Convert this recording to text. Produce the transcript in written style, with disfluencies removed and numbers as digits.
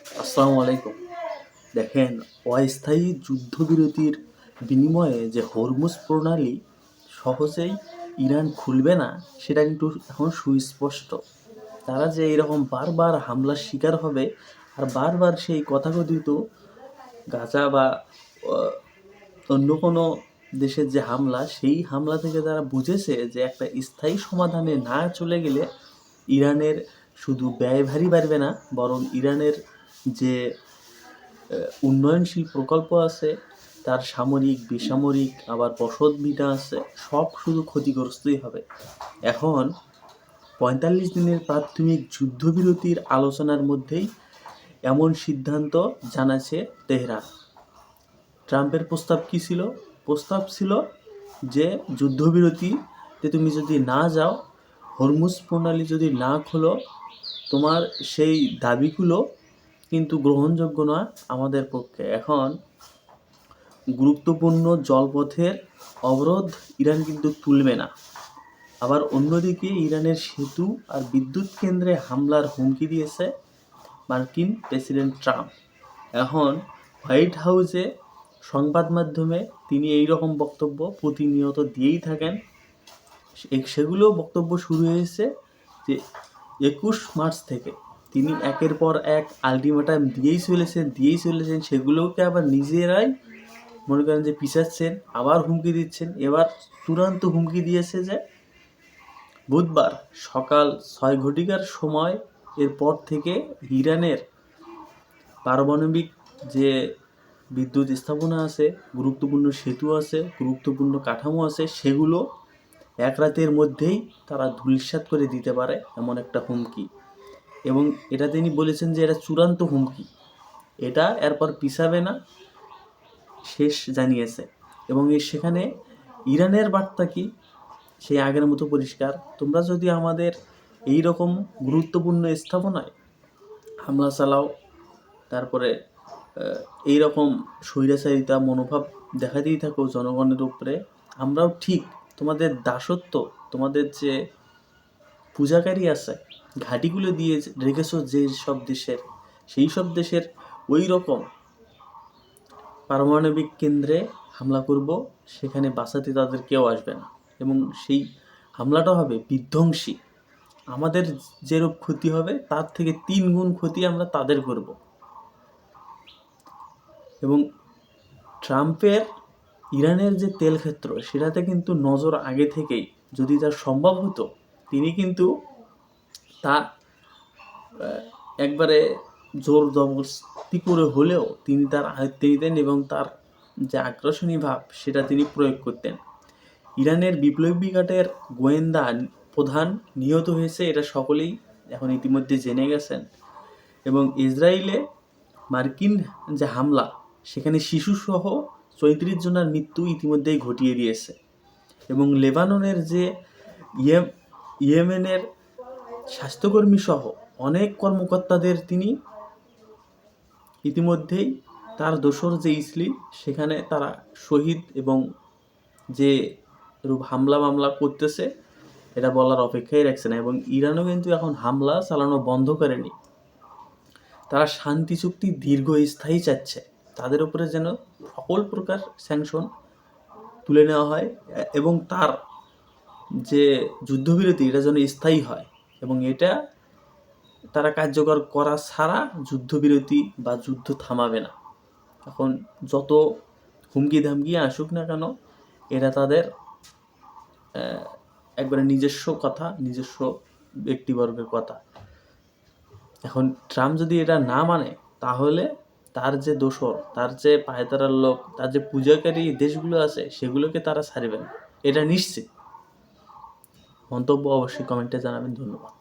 আসসালামু আলাইকুম। দেখেন, অস্থায়ী যুদ্ধবিরতির বিনিময়ে যে হরমুজ প্রণালী সহজেই ইরান খুলবে না, সেটা কিন্তু এখন সুস্পষ্ট। তারা যে এরকম বারবার হামলার শিকার হবে আর বারবার সেই তথাকথিত গাজা বা আহ, অন্য কোনো দেশের যে হামলা, সেই হামলা থেকে তারা বুঝেছে যে একটা স্থায়ী সমাধানে না চলে গেলে ইরানের শুধু ব্যয়ভারই বাড়বে না, বরং ইরানের যে উন্নয়নশীল প্রকল্প আছে, তার সামরিক বেসামরিক আবার বসত ভিটা আছে, সব শুধু ক্ষতিগ্রস্তই হবে। এখন ৪৫ দিনের প্রাথমিক যুদ্ধবিরতির আলোচনার মধ্যেই এমন সিদ্ধান্ত জানাচ্ছে তেহরান। ট্রাম্পের প্রস্তাব কী ছিল? প্রস্তাব ছিল যে যুদ্ধবিরতিতে তুমি যদি না যাও, হরমুজ প্রণালী যদি না খোলো, তোমার সেই দাবিগুলো কিন্তু গ্রহণযোগ্য নয় আমাদের পক্ষে। এখন গুরুত্বপূর্ণ জলপথের অবরোধ ইরান কিন্তু তুলবে না। আবার অন্যদিকে ইরানের সেতু আর বিদ্যুৎ কেন্দ্রে হামলার হুমকি দিয়েছে মার্কিন প্রেসিডেন্ট ট্রাম্প। এখন হোয়াইট হাউসে সংবাদ মাধ্যমে তিনি এই রকম বক্তব্য প্রতিনিয়ত দিয়েই থাকেন। সেগুলো বক্তব্য শুরু হয়েছে যে ২১ মার্চ থেকে তিনি একের পর এক আলটিমেটাম দিয়েই চলেছেন। সেগুলোকে আবার নিজেরাই মনে করেন যে পিছাচ্ছেন, আবার হুমকি দিচ্ছেন। এবার চূড়ান্ত হুমকি দিয়েছে যে বুধবার সকাল ৬ ঘটিকার সময় এরপর থেকে ইরানের পারমাণবিক যে বিদ্যুৎ স্থাপনা আছে, গুরুত্বপূর্ণ সেতু আছে, গুরুত্বপূর্ণ কাঠামো আছে, সেগুলো এক রাতের মধ্যেই তারা ধূলিসাৎ করে দিতে পারে, এমন একটা হুমকি। এবং এটা তিনি বলেছেন যে এটা চূড়ান্ত হুমকি, এটা এরপর পিছাবে না, শেষ জানিয়েছে। এবং সেখানে ইরানের বার্তা কি, সেই আগের মতো পরিষ্কার, তোমরা যদি আমাদের এই রকম গুরুত্বপূর্ণ স্থাপনায় হামলা চালাও, তারপরে এই রকম স্বৈরাচারিতা মনোভাব দেখাতেই থাকো জনগণের উপরে, আমরাও ঠিক তোমাদের দাসত্ব, তোমাদের যে পূজাকারী আছে, ঘাঁটিগুলো দিয়ে রেখেছো যে সব দেশের, সেই সব দেশের ওই রকম পারমাণবিক কেন্দ্রে হামলা করব, সেখানে বাঁচাতে তাদের কেউ আসবে না। এবং সেই হামলাটা হবে বিধ্বংসী। আমাদের যেরূপ ক্ষতি হবে তার থেকে ৩ গুণ ক্ষতি আমরা তাদের করব। এবং ট্রাম্পের ইরানের যে তেল ক্ষেত্র, সেটাতে কিন্তু নজর আগে থেকেই, যদি তার সম্ভব হতো তিনি কিন্তু তা একবারে জোর জবরদস্তি করে হলেও তিনি তার আয়ত্তে নিতেন এবং তার যে আগ্রাসনী ভাব সেটা তিনি প্রয়োগ করতেন। ইরানের বিপ্লবী ঘাটের গোয়েন্দা প্রধান নিহত হয়েছে, এটা সকলেই এখন ইতিমধ্যে জেনে গেছেন। এবং ইসরায়েলে মার্কিন যে হামলা, সেখানে শিশুসহ ৩৫ জনের মৃত্যু ইতিমধ্যেই ঘটিয়ে দিয়েছে। এবং লেবাননের যে ইয়েমেনের স্বাস্থ্যকর্মী সহ অনেক কর্মকর্তাদের তিনি ইতিমধ্যেই তার দোসর যে ইসলি, সেখানে তারা শহীদ, এবং যে রূপ হামলা মামলা করতেছে এটা বলার অপেক্ষাই রাখছে না। এবং ইরানও কিন্তু এখন হামলা চালানো বন্ধ করেনি, তারা শান্তি চুক্তি দীর্ঘস্থায়ী চাচ্ছে, তাদের উপরে যেন সকল প্রকার স্যাংশন তুলে নেওয়া হয় এবং তার যে যুদ্ধবিরতি এটা যেন স্থায়ী হয়। এবং এটা তারা কার্যকর করা ছাড়া যুদ্ধবিরতি বা যুদ্ধ থামাবে না। এখন যত হুমকি ধামকি আসুক না কেন, এটা তাদের একবারে নিজস্ব কথা, নিজস্ব ব্যক্তিবর্গের কথা। এখন ট্রাম্প যদি এটা না মানে, তাহলে তার যে দোসর, তার যে পায়তারার লোক, তার যে পূজাকারী দেশগুলো আছে, সেগুলোকে তারা ছাড়বে না, এটা নিশ্চিত। মন্তব্য অবশ্যই কমেন্টে জানাবেন। ধন্যবাদ।